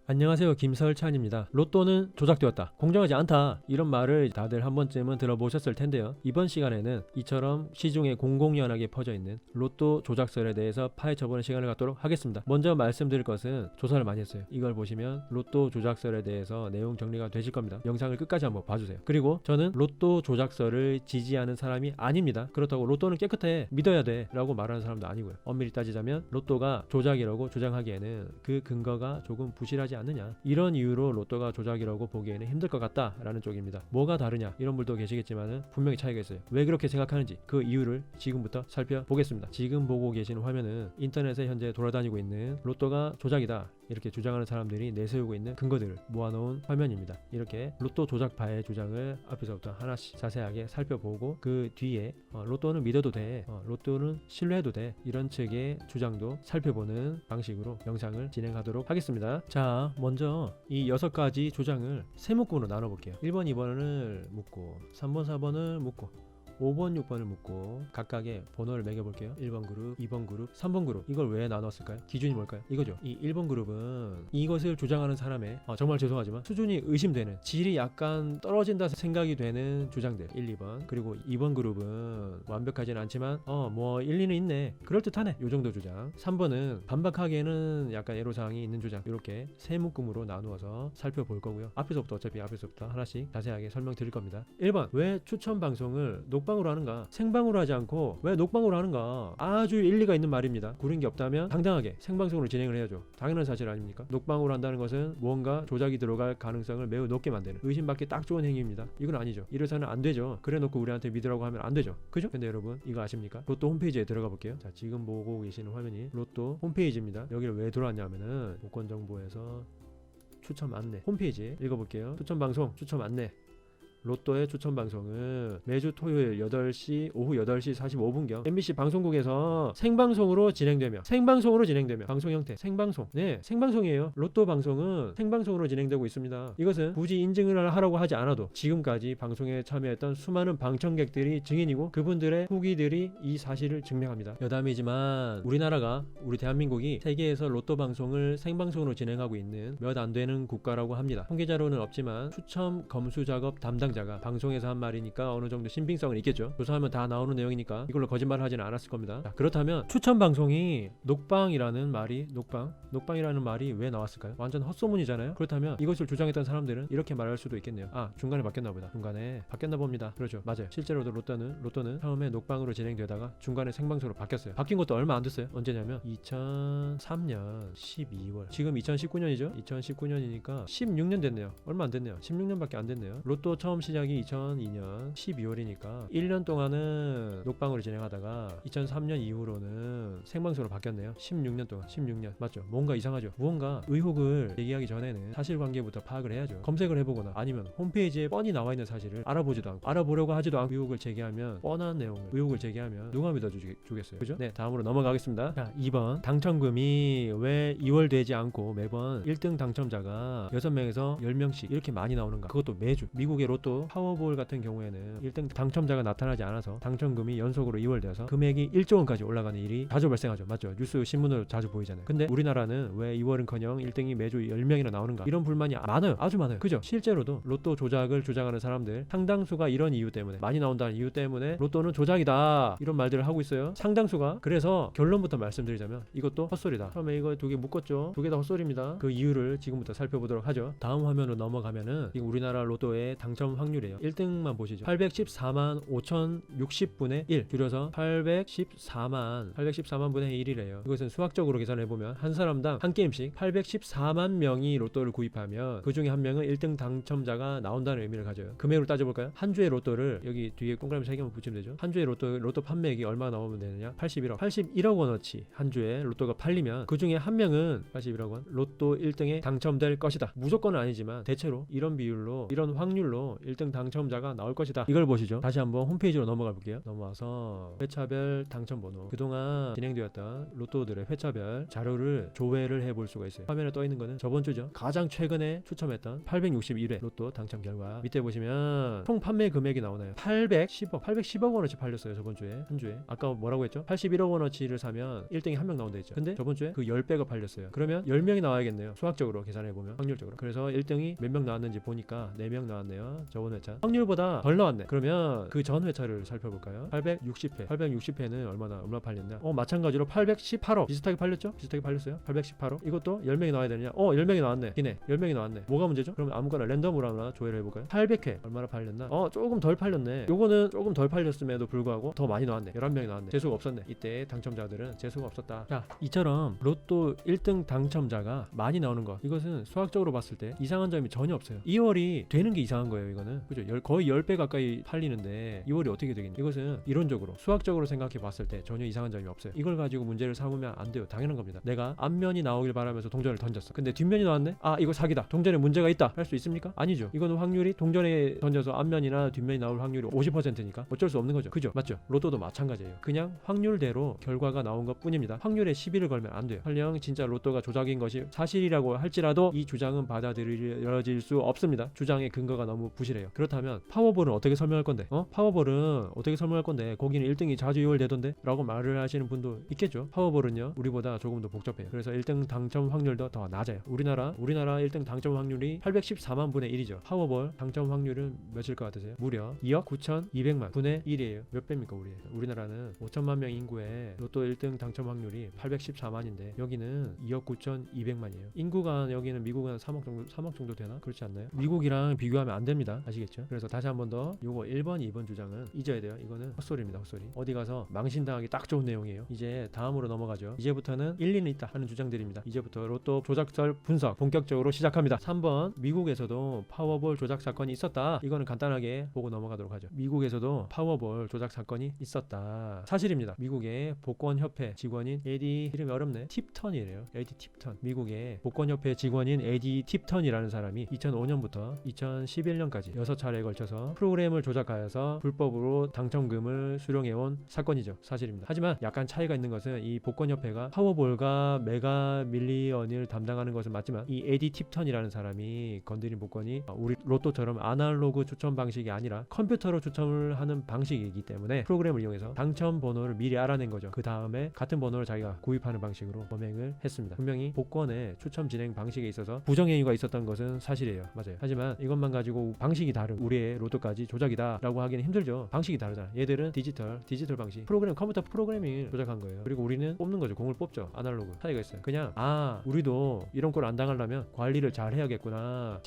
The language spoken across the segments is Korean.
안녕하세요, 김설찬입니다. 로또는 조작되었다, 공정하지 않다, 이런 말을 다들 한 번쯤은 들어보셨을 텐데요. 이번 시간에는 이처럼 시중에 공공연하게 퍼져있는 로또 조작설에 대해서 파헤쳐보는 시간을 갖도록 하겠습니다. 먼저 말씀드릴 것은 조사를 많이 했어요. 이걸 보시면 로또 조작설에 대해서 내용 정리가 되실 겁니다. 영상을 끝까지 한번 봐주세요. 그리고 저는 로또 조작설을 지지하는 사람이 아닙니다. 그렇다고 로또는 깨끗해, 믿어야 돼 라고 말하는 사람도 아니고요. 엄밀히 따지자면 로또가 조작이라고 주장하기에는 그 근거가 조금 부실하지 않느냐, 이런 이유로 로또가 조작이라고 보기에는 힘들 것 같다 라는 쪽입니다. 뭐가 다르냐, 이런 분도 계시겠지만 분명히 차이가 있어요. 왜 그렇게 생각하는지 그 이유를 지금부터 살펴보겠습니다. 지금 보고 계시는 화면은 인터넷에 현재 돌아다니고 있는 로또가 조작이다 이렇게 주장하는 사람들이 내세우고 있는 근거들을 모아놓은 화면입니다. 이렇게 로또 조작파의 주장을 앞에서부터 하나씩 자세하게 살펴보고 그 뒤에 로또는 믿어도 돼, 로또는 신뢰해도 돼, 이런 측의 주장도 살펴보는 방식으로 영상을 진행하도록 하겠습니다. 자, 먼저 이 6가지 주장을 세 묶음으로 나눠볼게요. 1번, 2번을 묶고 3번, 4번을 묶고 5번, 6번을 묶고 각각의 번호를 매겨볼게요. 1번 그룹, 2번 그룹, 3번 그룹. 이걸 왜 나눴을까요? 기준이 뭘까요? 이거죠. 이 1번 그룹은 이것을 주장하는 사람의 정말 죄송하지만 수준이 의심되는, 질이 약간 떨어진다 생각이 되는 주장들 1, 2번. 그리고 2번 그룹은 완벽하지는 않지만 뭐 일리는 있네, 그럴듯하네, 요 정도 주장. 3번은 반박하기에는 약간 애로사항이 있는 주장. 이렇게 세 묶음으로 나누어서 살펴볼 거고요. 앞에서부터 하나씩 자세하게 설명드릴 겁니다. 1번, 왜 추천 방송을 녹방으로 하는가? 생방으로 하지 않고 왜 녹방으로 하는가? 아주 일리가 있는 말입니다. 구린 게 없다면 당당하게 생방송으로 진행을 해야죠. 당연한 사실 아닙니까? 녹방으로 한다는 것은 무언가 조작이 들어갈 가능성을 매우 높게 만드는, 의심받기 딱 좋은 행위입니다. 이건 아니죠. 이래서는 안 되죠. 그래 놓고 우리한테 믿으라고 하면 안 되죠. 그죠? 근데 여러분, 이거 아십니까? 로또 홈페이지에 들어가 볼게요. 자, 지금 보고 계시는 화면이 로또 홈페이지입니다. 여기를 왜 들어왔냐면은 복권 정보에서 추첨 안내 홈페이지 읽어볼게요. 추첨 방송, 추첨 안내. 로또의 추천 방송은 매주 토요일 8시, 오후 8시 45분경 MBC 방송국에서 생방송으로 진행되며 방송 형태 생방송, 네, 생방송이에요. 로또 방송은 생방송으로 진행되고 있습니다. 이것은 굳이 인증을 하라고 하지 않아도 지금까지 방송에 참여했던 수많은 방청객들이 증인이고 그분들의 후기들이 이 사실을 증명합니다. 여담이지만 우리 대한민국이 세계에서 로또 방송을 생방송으로 진행하고 있는 몇 안 되는 국가라고 합니다. 통계자료는 없지만 추첨 검수 작업 담당자가 방송에서 한 말이니까 어느 정도 신빙성은 있겠죠. 조사하면 다 나오는 내용이니까 이걸로 거짓말을 하지는 않았을 겁니다. 자, 그렇다면 추천 방송이 녹방이라는 말이 녹방이라는 말이 왜 나왔을까요? 완전 헛소문이잖아요. 그렇다면 이것을 주장했던 사람들은 이렇게 말할 수도 있겠네요. 중간에 바뀌었나 보다. 중간에 바뀌었나 봅니다. 그렇죠. 맞아요. 실제로도 로또는 처음에 녹방으로 진행되다가 중간에 생방송으로 바뀌었어요. 바뀐 것도 얼마 안 됐어요. 언제냐면 2003년 12월. 지금 2019년이죠. 2019년이니까 16년 됐네요. 얼마 안 됐네요. 16년밖에 안 됐네요. 로또 처음 시작이 2002년 12월이니까 1년 동안은 녹방으로 진행하다가 2003년 이후로는 생방송으로 바뀌었네요. 16년 동안. 16년. 맞죠? 뭔가 이상하죠? 무언가 의혹을 제기하기 전에는 사실관계부터 파악을 해야죠. 검색을 해보거나 아니면 홈페이지에 뻔히 나와 있는 사실을 알아보지도 않고 알아보려고 하지도 않고 의혹을 제기하면, 뻔한 내용을 의혹을 제기하면 누가 믿어주겠어요? 그죠? 네, 다음으로 넘어가겠습니다. 자, 2번. 당첨금이 왜 2월 되지 않고 매번 1등 당첨자가 6명에서 10명씩 이렇게 많이 나오는가? 그것도 매주. 미국의 로또 파워볼 같은 경우에는 1등 당첨자가 나타나지 않아서 당첨금이 연속으로 2월되어서 금액이 1조 원까지 올라가는 일이 자주 발생하죠. 맞죠? 뉴스 신문으로 자주 보이잖아요. 근데 우리나라는 왜 2월은커녕 1등이 매주 10명이나 나오는가? 이런 불만이 많아요. 아주 많아요. 그죠? 실제로도 로또 조작을 주장하는 사람들 상당수가 이런 이유 때문에, 많이 나온다는 이유 때문에 로또는 조작이다 이런 말들을 하고 있어요. 상당수가. 그래서 결론부터 말씀드리자면 이것도 헛소리다. 처음에 이거 2개 묶었죠. 2개 다 헛소리입니다. 그 이유를 지금부터 살펴보도록 하죠. 다음 화면으로 넘어가면은 지금 우리나라 로또의 당첨 확률이에요. 1등만 보시죠. 814만 5060분의 1, 줄여서 814만 분의 1이래요. 이것은 수학적으로 계산해보면 한 사람당 한 게임씩 814만 명이 로또를 구입하면 그 중에 한 명은 1등 당첨자가 나온다는 의미를 가져요. 금액으로 따져볼까요? 한 주의 로또를, 여기 뒤에 동그라미 3개만 붙이면 되죠. 한 주의 로또 판매액이 얼마 나오면 되느냐? 81억 원어치 한 주에 로또가 팔리면 그 중에 한 명은 81억 원 로또 1등에 당첨될 것이다. 무조건은 아니지만 대체로 이런 비율로, 이런 확률로 1등 당첨자가 나올 것이다. 이걸 보시죠. 다시 한번 홈페이지로 넘어가 볼게요. 넘어와서 회차별 당첨번호, 그동안 진행되었던 로또들의 회차별 자료를 조회를 해볼 수가 있어요. 화면에 떠 있는 거는 저번 주죠. 가장 최근에 추첨했던 861회 로또 당첨 결과, 밑에 보시면 총 판매 금액이 나오나요? 810억 원어치 팔렸어요. 저번 주에, 한 주에. 아까 뭐라고 했죠? 81억 원어치를 사면 1등이 한 명 나온다 했죠. 근데 저번 주에 그 10배가 팔렸어요. 그러면 10명이 나와야겠네요. 수학적으로 계산해보면, 확률적으로. 그래서 1등이 몇 명 나왔는지 보니까 4명 나왔네요. 저번 회차 확률보다 덜 나왔네. 그러면 그 전 회차를 살펴볼까요? 860회는 얼마 팔렸냐? 마찬가지로 818억 비슷하게 팔렸죠? 비슷하게 팔렸어요. 818억. 이것도 10명이 나와야 되느냐? 10명이 나왔네. 기네. 10명이 나왔네. 뭐가 문제죠? 그럼 아무거나 랜덤으로 하나 조회를 해볼까요? 800회 얼마나 팔렸나? 조금 덜 팔렸네. 요거는 조금 덜 팔렸음에도 불구하고 더 많이 나왔네. 11명이 나왔네. 재수가 없었네. 이때 당첨자들은 재수가 없었다. 자, 이처럼 로또 1등 당첨자가 많이 나오는 것, 이것은 수학적으로 봤을 때 이상한 점이 전혀 없어요. 2월이 되는 게 이상한 거예요. 이거는, 그죠? 거의 10배 가까이 팔리는데 2월이 어떻게 되겠냐? 이것은 이론적으로 수학적으로 생각해 봤을 때 전혀 이상한 점이 없어요. 이걸 가지고 문제를 삼으면 안 돼요. 당연한 겁니다. 내가 앞면이 나오길 바라면서 동전을 던졌어. 근데 뒷면이 나왔네? 이거 사기다. 동전에 문제가 있다. 할 수 있습니까? 아니죠. 이거는 확률이, 동전에 던져서 앞면이나 뒷면이 나올 확률이 50%니까 어쩔 수 없는 거죠. 그죠? 맞죠? 로또도 마찬가지예요. 그냥 확률대로 결과가 나온 것 뿐입니다. 확률에 시비를 걸면 안 돼요. 설령 진짜 로또가 조작인 것이 사실이라고 할지라도 이 주장은 받아들여질 수 없습니다. 주장의 근거가 너무 부실해요. 그렇다면 파워볼은 어떻게 설명할 건데? 파워볼은 어떻게 설명할 건데 거기는 1등이 자주 이월되던데? 라고 말을 하시는 분도 있겠죠. 파워볼은요, 우리보다 조금 더 복잡해요. 그래서 1등 당첨 확률도 더 낮아요. 우리나라 1등 당첨 확률이 814만 분의 1이죠. 파워볼 당첨 확률은 몇일 것 같으세요? 무려 2억 9,200만 분의 1이에요. 몇 배입니까? 우리나라는 5천만 명 인구에 로또 1등 당첨 확률이 814만인데 여기는 2억 9,200만이에요. 인구가, 여기는 미국은 3억 정도 되나? 그렇지 않나요? 미국이랑 비교하면 안 됩니다. 아시겠죠? 그래서 다시 한 번 더, 요거 1번 2번 주장은 잊어야 돼요. 이거는 헛소리입니다. 헛소리. 어디 가서 망신당하기 딱 좋은 내용이에요. 이제 다음으로 넘어가죠. 이제부터는 일리는 있다 하는 주장들입니다. 이제부터 로또 조작설 분석 본격적으로 시작합니다. 3번, 미국에서도 파워볼 조작 사건이 있었다. 이거는 간단하게 보고 넘어가도록 하죠. 미국에서도 파워볼 조작 사건이 있었다. 사실입니다. 미국의 복권협회 직원인 에디, 이름이 어렵네, 팁턴이래요. 에디 팁턴. 미국의 복권협회 직원인 에디 팁턴이라는 사람이 2005년부터 2011년까지 6차례에 걸쳐서 프로그램을 조작하여서 불법으로 당첨금을 수령해온 사건이죠. 사실입니다. 하지만 약간 차이가 있는 것은, 이 복권협회가 파워볼과 메가 밀리언을 담당하는 것은 맞지만 이 에디 팁턴이라는 사람이 건드린 복권이 우리 로또처럼 아날로그 추첨 방식이 아니라 컴퓨터로 추첨을 하는 방식이기 때문에 프로그램을 이용해서 당첨 번호를 미리 알아낸 거죠. 그 다음에 같은 번호를 자기가 구입하는 방식으로 범행을 했습니다. 분명히 복권의 추첨 진행 방식에 있어서 부정행위가 있었던 것은 사실이에요. 맞아요. 하지만 이것만 가지고 방식이 다른 우리의 로또까지 조작이다 라고 하기는 힘들죠. 방식이 다르잖아. 얘들은 디지털 방식, 프로그램, 컴퓨터 프로그래밍을 조작한 거예요. 그리고 우리는 뽑는 거죠. 공을 뽑죠. 아날로그. 차이가 있어요. 그냥 우리도 이런 걸 안 당하려면 관리를 잘 해야겠구나,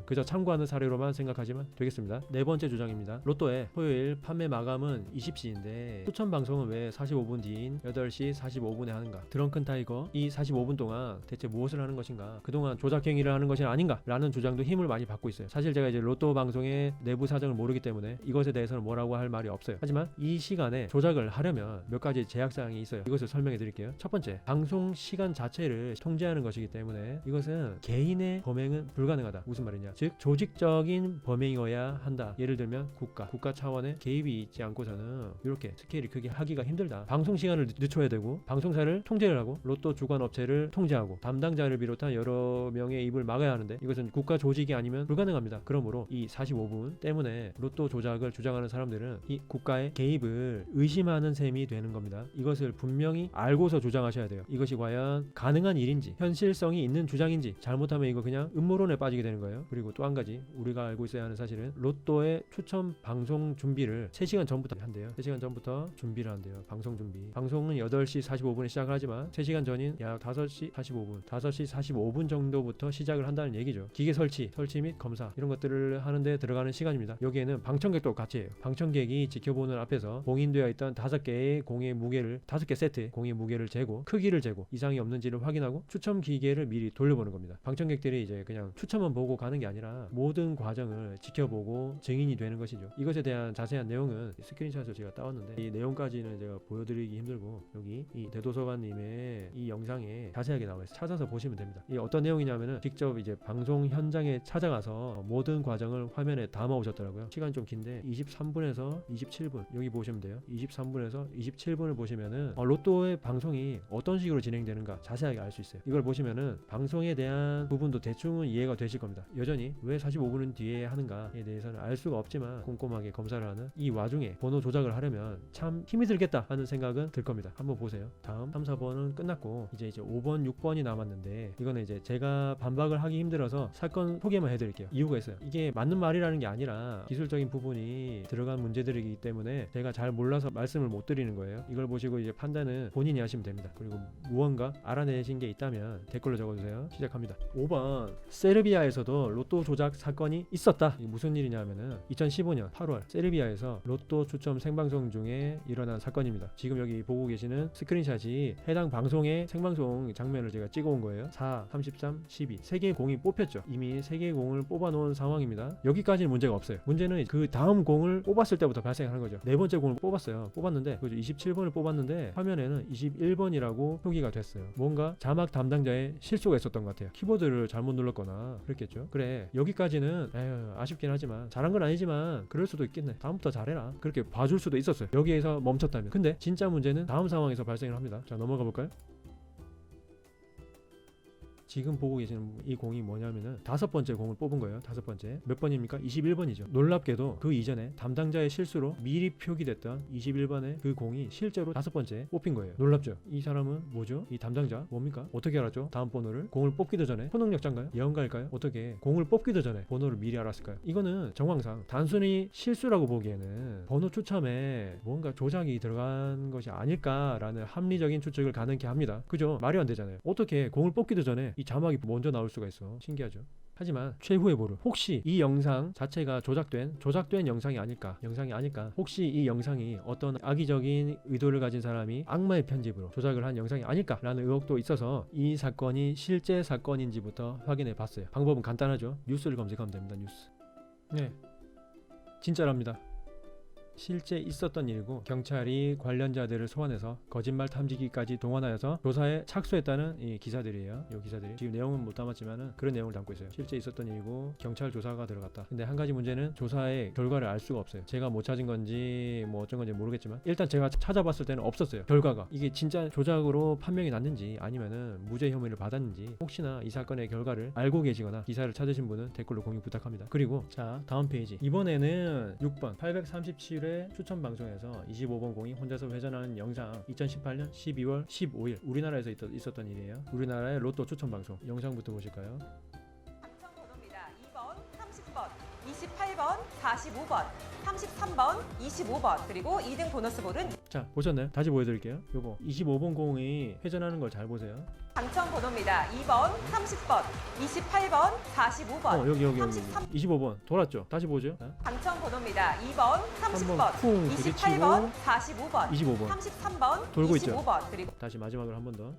그저 참고하는 사례로만 생각하시면 되겠습니다. 네 번째 주장입니다. 로또의 토요일 판매 마감은 20시인데 추천 방송은 왜 45분 뒤인 8시 45분에 하는가? 드렁큰 타이거, 이 45분 동안 대체 무엇을 하는 것인가? 그동안 조작 행위를 하는 것이 아닌가? 라는 주장도 힘을 많이 받고 있어요. 사실 제가 이제 로또 방송의 내부 사정을 모르기 때문에 이것에 대해서는 뭐라고 할 말이 없어요. 하지만 이 시간에 조작을 하려면 몇 가지 제약사항이 있어요. 이것을 설명해 드릴게요. 첫 번째, 방송 시간 자체를 통제하는 것이기 때문에 이것은 개인의 범행은 불가능하다. 무슨 말이냐? 즉 조직적인 범행이어야 한다. 예를 들면 국가 차원의 개입이 있지 않고서는 이렇게 스케일이 크게 하기가 힘들다. 방송 시간을 늦춰야 되고, 방송사를 통제를 하고, 로또 주관 업체를 통제하고, 담당자를 비롯한 여러 명의 입을 막아야 하는데 이것은 국가 조직이 아니면 불가능합니다. 그러므로 이 45분 때문에 로또 조작을 주장하는 사람들은 이 국가의 개입을 의심하는 셈이 되는 겁니다. 이것을 분명히 알고서 주장하셔야 돼요. 이것이 과연 가능한 일인지, 현실성이 있는 주장인지, 잘못하면 이거 그냥 음모론에 빠지게 되는 거예요. 그리고 또 한 가지 우리가 알고 있어야 하는 사실은, 로또의 추첨 방송 준비를 3시간 전부터 한대요. 3시간 전부터 준비를 한대요. 방송 준비. 방송은 8시 45분에 시작을 하지만 3시간 전인 약 5시 45분 정도부터 시작을 한다는 얘기죠. 기계 설치 및 검사, 이런 것들을 하는데 들어가는 시간입니다. 여기에는 방청객도 같이 해요. 방청객이 지켜보는 앞에서 봉인되어 있던 5개의 공의 무게를, 5개 세트의 공의 무게를 재고, 크기를 재고, 이상이 없는지를 확인하고 추첨 기계를 미리 돌려보는 겁니다. 방청객들이 이제 그냥 추첨만 보고 가는 게 아니라 모든 과정을 지켜보고 증인이 되는 것이죠. 이것에 대한 자세한 내용은 스크린샷을 제가 따왔는데 이 내용까지는 제가 보여드리기 힘들고, 여기 이 대도서관님의 이 영상에 자세하게 나와 있어요. 찾아서 보시면 됩니다. 이 어떤 내용이냐면은 직접 이제 방송 현장에 찾아가서 모든 과정을 시간을 화면에 담아 오셨더라고요. 시간이 좀 긴데 23분에서 27분 여기 보시면 돼요. 23분에서 27분을 보시면은 로또의 방송이 어떤 식으로 진행되는가 자세하게 알 수 있어요. 이걸 보시면은 방송에 대한 부분도 대충은 이해가 되실 겁니다. 여전히 왜 45분은 뒤에 하는가에 대해서는 알 수가 없지만 꼼꼼하게 검사를 하는 이 와중에 번호 조작을 하려면 참 힘이 들겠다 하는 생각은 들 겁니다. 한번 보세요. 다음 3, 4번은 끝났고 이제 5번, 6번이 남았는데 이거는 이제 제가 반박을 하기 힘들어서 사건 소개만 해드릴게요. 이유가 있어요. 이게 맞는 말이라는 게 아니라 기술적인 부분이 들어간 문제들이기 때문에 제가 잘 몰라서 말씀을 못 드리는 거예요. 이걸 보시고 이제 판단은 본인이 하시면 됩니다. 그리고 무언가 알아내신 게 있다면 댓글로 적어주세요. 시작합니다. 5번 세르비아에서도 로또 조작 사건이 있었다. 이게 무슨 일이냐면은 2015년 8월 세르비아에서 로또 추첨 생방송 중에 일어난 사건입니다. 지금 여기 보고 계시는 스크린샷이 해당 방송의 생방송 장면을 제가 찍어 온 거예요. 4, 33, 12 3개의 공이 뽑혔죠. 이미 3개의 공을 뽑아 놓은 상황입니다. 여기까지는 문제가 없어요. 문제는 그 다음 공을 뽑았을 때부터 발생하는 거죠. 네 번째 공을 뽑았는데 27번을 뽑았는데 화면에는 21번이라고 표기가 됐어요. 뭔가 자막 담당자의 실수가 있었던 것 같아요. 키보드를 잘못 눌렀거나 그랬겠죠. 그래 여기까지는 아쉽긴 하지만 잘한 건 아니지만 그럴 수도 있겠네. 다음부터 잘해라. 그렇게 봐줄 수도 있었어요. 여기에서 멈췄다면. 근데 진짜 문제는 다음 상황에서 발생을 합니다. 자 넘어가 볼까요? 지금 보고 계시는 이 공이 뭐냐면은 5번째 공을 뽑은 거예요. 5번째. 몇 번입니까? 21번이죠. 놀랍게도 그 이전에 담당자의 실수로 미리 표기됐던 21번의 그 공이 실제로 5번째 뽑힌 거예요. 놀랍죠? 이 사람은 뭐죠? 이 담당자 뭡니까? 어떻게 알았죠? 다음 번호를 공을 뽑기도 전에 초능력자인가요? 예언가일까요? 어떻게 공을 뽑기도 전에 번호를 미리 알았을까요? 이거는 정황상 단순히 실수라고 보기에는 번호 추첨에 뭔가 조작이 들어간 것이 아닐까라는 합리적인 추측을 가능케 합니다. 그죠? 말이 안 되잖아요. 어떻게 공을 뽑기도 전에 이 자막이 먼저 나올 수가 있어. 신기하죠? 하지만 최후의 보루. 혹시 이 영상 자체가 조작된 영상이 아닐까? 혹시 이 영상이 어떤 악의적인 의도를 가진 사람이 악마의 편집으로 조작을 한 영상이 아닐까라는 의혹도 있어서 이 사건이 실제 사건인지부터 확인해 봤어요. 방법은 간단하죠. 뉴스를 검색하면 됩니다. 뉴스. 네. 진짜랍니다. 실제 있었던 일이고 경찰이 관련자들을 소환해서 거짓말 탐지기까지 동원하여서 조사에 착수했다는 이 기사들이에요. 이 기사들이 지금 내용은 못 담았지만은 그런 내용을 담고 있어요. 실제 있었던 일이고 경찰 조사가 들어갔다. 근데 한 가지 문제는 조사의 결과를 알 수가 없어요. 제가 못 찾은 건지 뭐 어쩐 건지 모르겠지만 일단 제가 찾아봤을 때는 없었어요. 결과가 이게 진짜 조작으로 판명이 났는지 아니면은 무죄 혐의를 받았는지 혹시나 이 사건의 결과를 알고 계시거나 기사를 찾으신 분은 댓글로 공유 부탁합니다. 그리고 자 다음 페이지 이번에는 6번 837 추천 방송에서 25번 공이 혼자서 회전하는 영상 2018년 12월 15일 우리나라에서 있었던 일이에요. 우리나라의 로또 추천 방송 영상부터 보실까요? 당첨 번호입니다. 2번, 30번, 28번, 45번, 33번, 25번 그리고 2등 보너스 볼은 자 보셨나요? 다시 보여드릴게요. 요거 25번 공이 회전하는 걸 잘 보세요. 당첨 번호입니다. 2번, 30번, 28번, 45번, 여기 33 25번 돌았죠? 다시 보죠. 당첨 번호입니다. 2번, 30번, 한번 쿵 28번, 45번, 25번 33번, 돌고 있죠? 25번 그리고 다시 마지막으로 한 번 더.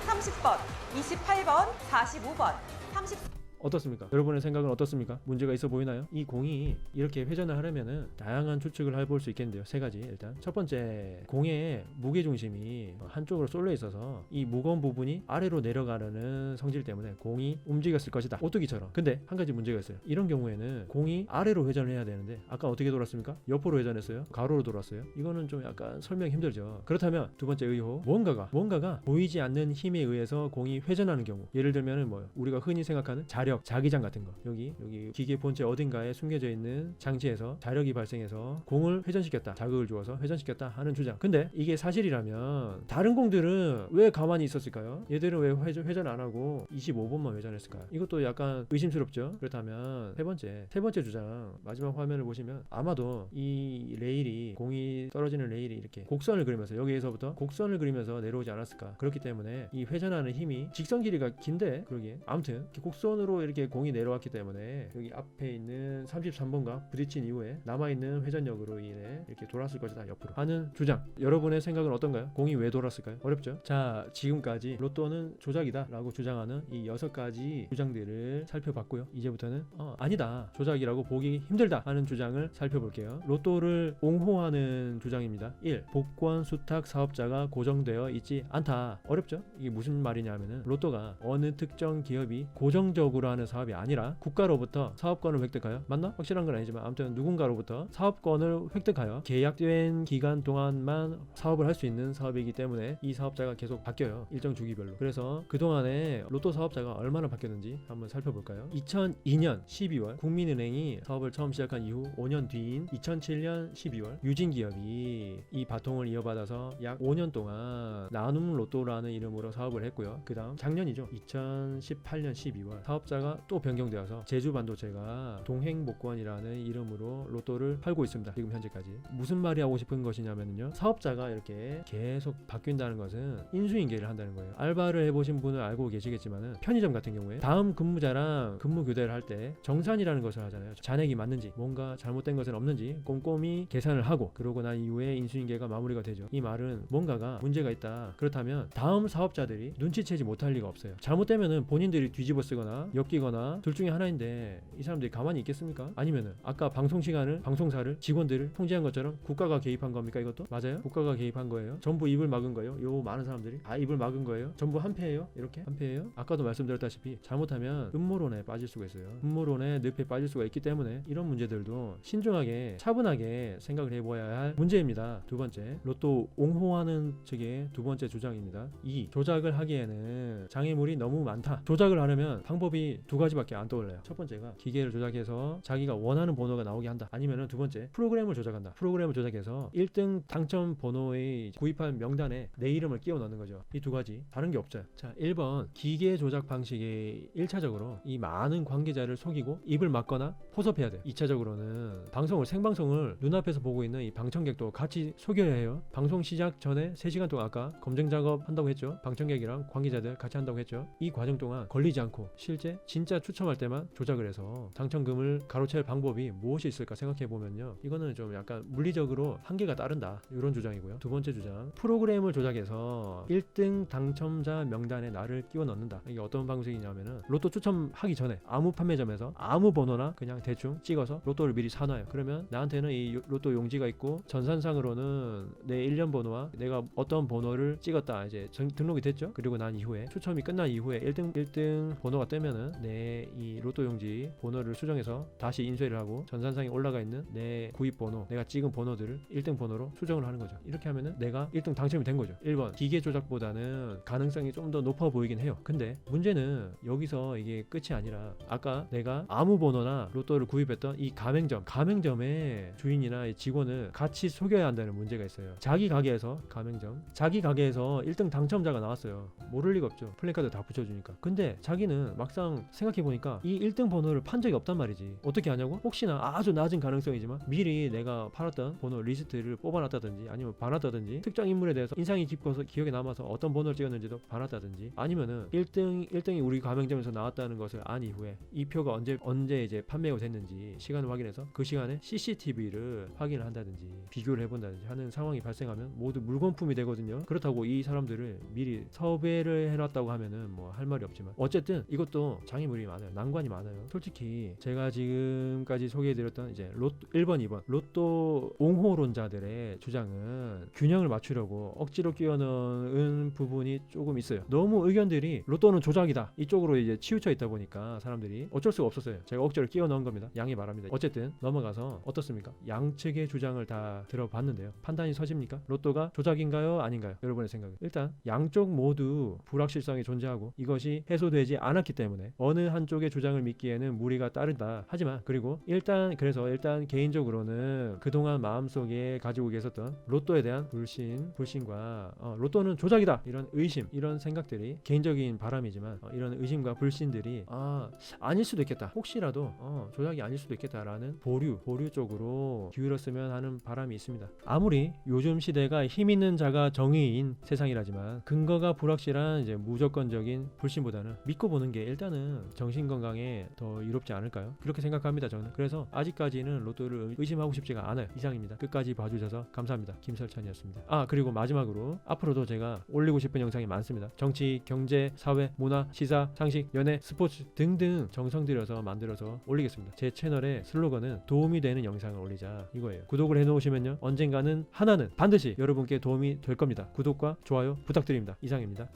30번, 28번, 45번, 30 어떻습니까? 여러분의 생각은 어떻습니까? 문제가 있어 보이나요? 이 공이 이렇게 회전을 하려면은 다양한 추측을 해볼 수 있겠는데요. 세 가지. 일단 첫 번째, 공의 무게 중심이 한쪽으로 쏠려 있어서 이 무거운 부분이 아래로 내려가려는 성질 때문에 공이 움직였을 것이다. 오뚜기처럼. 근데 한 가지 문제가 있어요. 이런 경우에는 공이 아래로 회전을 해야 되는데 아까 어떻게 돌았습니까? 옆으로 회전했어요. 가로로 돌았어요. 이거는 좀 약간 설명이 힘들죠. 그렇다면 두 번째 의혹, 뭔가가 보이지 않는 힘에 의해서 공이 회전하는 경우, 예를 들면은 뭐요? 우리가 흔히 생각하는 자력, 자기장 같은 거. 여기 기계 본체 어딘가에 숨겨져 있는 장치에서 자력이 발생해서 공을 회전시켰다. 자극을 주어서 회전시켰다 하는 주장. 근데 이게 사실이라면 다른 공들은 왜 가만히 있었을까요? 얘들은 왜 회전 안 하고 25번만 회전했을까요? 이것도 약간 의심스럽죠. 그렇다면 세 번째 주장, 마지막 화면을 보시면 아마도 이 레일이, 공이 떨어지는 레일이 이렇게 곡선을 그리면서, 여기에서부터 곡선을 그리면서 내려오지 않았을까. 그렇기 때문에 이 회전하는 힘이, 직선 길이가 긴데 그러기에 아무튼 이렇게 곡선으로 이렇게 공이 내려왔기 때문에 여기 앞에 있는 33번과 부딪힌 이후에 남아있는 회전력으로 인해 이렇게 돌았을 것이다, 옆으로 하는 주장. 여러분의 생각은 어떤가요? 공이 왜 돌았을까요? 어렵죠? 자, 지금까지 로또는 조작이다 라고 주장하는 이 6가지 주장들을 살펴봤고요. 이제부터는 아니다, 조작이라고 보기 힘들다 하는 주장을 살펴볼게요. 로또를 옹호하는 주장입니다. 1. 복권 수탁 사업자가 고정되어 있지 않다. 어렵죠? 이게 무슨 말이냐 하면은 로또가 어느 특정 기업이 고정적으로 개인적으로 하는 사업이 아니라 국가로부터 사업권을 획득하여, 맞나? 확실한 건 아니지만 아무튼 누군가로부터 사업권을 획득하여 계약된 기간 동안만 사업을 할 수 있는 사업이기 때문에 이 사업자가 계속 바뀌어요. 일정 주기별로. 그래서 그동안에 로또 사업자가 얼마나 바뀌었는지 한번 살펴볼까요? 2002년 12월 국민은행이 사업을 처음 시작한 이후 5년 뒤인 2007년 12월 유진기업이 이 바통을 이어받아서 약 5년 동안 나눔 로또라는 이름으로 사업을 했고요. 그 다음 작년이죠. 2018년 12월 사업자가 또 변경되어서 제주반도체가 동행복권이라는 이름으로 로또를 팔고 있습니다. 지금 현재까지. 무슨 말이 하고 싶은 것이냐면요, 사업자가 이렇게 계속 바뀐다는 것은 인수인계를 한다는 거예요. 알바를 해보신 분은 알고 계시겠지만은 편의점 같은 경우에 다음 근무자랑 근무 교대를 할 때 정산이라는 것을 하잖아요. 잔액이 맞는지, 뭔가 잘못된 것은 없는지 꼼꼼히 계산을 하고, 그러고 난 이후에 인수인계가 마무리가 되죠. 이 말은 뭔가가 문제가 있다. 그렇다면 다음 사업자들이 눈치채지 못할 리가 없어요. 잘못되면은 본인들이 뒤집어 쓰거나 엮이거나 둘 중에 하나인데 이 사람들이 가만히 있겠습니까? 아니면은 아까 방송 시간을, 방송사를, 직원들을 통제한 것처럼 국가가 개입한 겁니까? 이것도 맞아요? 국가가 개입한 거예요? 전부 입을 막은 거예요? 요 많은 사람들이 입을 막은 거예요? 전부 한패예요? 이렇게 한패예요? 아까도 말씀드렸다시피 잘못하면 음모론에 빠질 수가 있어요. 음모론의 늪에 빠질 수가 있기 때문에 이런 문제들도 신중하게 차분하게 생각을 해봐야 할 문제입니다. 두 번째, 로또 옹호하는 측의 두 번째 주장입니다. 2. 조작을 하기에는 장애물이 너무 많다. 조작을 하려면 방법이 두 가지밖에 안 떠올라요. 첫 번째가 기계를 조작해서 자기가 원하는 번호가 나오게 한다. 아니면은 두 번째, 프로그램을 조작한다. 프로그램을 조작해서 1등 당첨 번호의 구입할 명단에 내 이름을 끼워 넣는 거죠. 이 두 가지, 다른 게 없어요. 자, 1번 기계 조작 방식이 1차적으로 이 많은 관계자를 속이고 입을 막거나 포섭해야 돼요. 2차적으로는 방송을, 생방송을 눈앞에서 보고 있는 이 방청객도 같이 속여야 해요. 방송 시작 전에 3시간 동안 아까 검증 작업 한다고 했죠. 방청객이랑 관계자들 같이 한다고 했죠. 이 과정 동안 걸리지 않고 실제 진짜 추첨할 때만 조작을 해서 당첨금을 가로챌 방법이 무엇이 있을까 생각해 보면요, 이거는 좀 약간 물리적으로 한계가 따른다, 이런 주장이고요. 두 번째 주장, 프로그램을 조작해서 1등 당첨자 명단에 나를 끼워 넣는다. 이게 어떤 방식이냐면은 로또 추첨하기 전에 아무 판매점에서 아무 번호나 그냥 대충 찍어서 로또를 미리 사놔요. 그러면 나한테는 이 로또 용지가 있고 전산상으로는 내 일련 번호와 내가 어떤 번호를 찍었다 이제 등록이 됐죠. 그리고 난 이후에 추첨이 끝난 이후에 1등 번호가 뜨면은 내 이 로또 용지 번호를 수정해서 다시 인쇄를 하고 전산상에 올라가 있는 내 구입 번호, 내가 찍은 번호들을 1등 번호로 수정을 하는 거죠. 이렇게 하면은 내가 1등 당첨이 된 거죠. 1번 기계 조작보다는 가능성이 좀 더 높아 보이긴 해요. 근데 문제는 여기서 이게 끝이 아니라 아까 내가 아무 번호나 로또를 구입했던 이 가맹점의 주인이나 직원을 같이 속여야 한다는 문제가 있어요. 자기 가게에서 1등 당첨자가 나왔어요. 모를 리가 없죠. 플래카드 다 붙여주니까. 근데 자기는 막상 생각해보니까 이 1등 번호를 판 적이 없단 말이지. 어떻게 하냐고? 혹시나 아주 낮은 가능성이지만 미리 내가 팔았던 번호 리스트를 뽑아놨다든지 아니면 봐놨다든지 특정 인물에 대해서 인상이 깊어서 기억에 남아서 어떤 번호를 찍었는지도 봐놨다든지 아니면은 1등이 우리 가맹점에서 나왔다는 것을 안 이후에 이 표가 언제 이제 판매가 됐는지 시간을 확인해서 그 시간에 CCTV를 확인을 한다든지 비교를 해본다든지 하는 상황이 발생하면 모두 물건품이 되거든요. 그렇다고 이 사람들을 미리 섭외를 해놨다고 하면은 뭐 할 말이 없지만 어쨌든 이것도 장애물이 많아요. 난관이 많아요. 솔직히 제가 지금까지 소개해드렸던 이제 로또 1번, 2번 로또 옹호론자들의 주장은 균형을 맞추려고 억지로 끼워 넣은 부분이 조금 있어요. 너무 의견들이 로또는 조작이다 이쪽으로 이제 치우쳐 있다 보니까 사람들이 어쩔 수가 없었어요. 제가 억지로 끼워 넣은 겁니다. 양해 바랍니다. 어쨌든 넘어가서 어떻습니까? 양측의 주장을 다 들어봤는데요. 판단이 서집니까? 로또가 조작인가요? 아닌가요? 여러분의 생각은? 일단 양쪽 모두 불확실성이 존재하고 이것이 해소되지 않았기 때문에 어느 한쪽의 주장을 믿기에는 무리가 따른다. 하지만 그리고 일단 개인적으로는 그동안 마음속에 가지고 계셨던 로또에 대한 불신과 로또는 조작이다 이런 의심, 이런 생각들이 개인적인 바람이지만 이런 의심과 불신들이 아닐 수도 있겠다, 혹시라도 조작이 아닐 수도 있겠다라는 보류 쪽으로 기울었으면 하는 바람이 있습니다. 아무리 요즘 시대가 힘 있는 자가 정의인 세상이라지만 근거가 불확실한 이제 무조건적인 불신보다는 믿고 보는 게 일단은 정신 건강에 더 이롭지 않을까요? 그렇게 생각합니다. 저는. 그래서 아직까지는 로또를 의심하고 싶지가 않아요. 이상입니다. 끝까지 봐주셔서 감사합니다. 김설찬이었습니다. 그리고 마지막으로 앞으로도 제가 올리고 싶은 영상이 많습니다. 정치, 경제, 사회, 문화, 시사, 상식, 연애, 스포츠 등등 정성 들여서 만들어서 올리겠습니다. 제 채널의 슬로건은 도움이 되는 영상을 올리자 이거예요. 구독을 해놓으시면요 언젠가는 하나는 반드시 여러분께 도움이 될 겁니다. 구독과 좋아요 부탁드립니다. 이상입니다.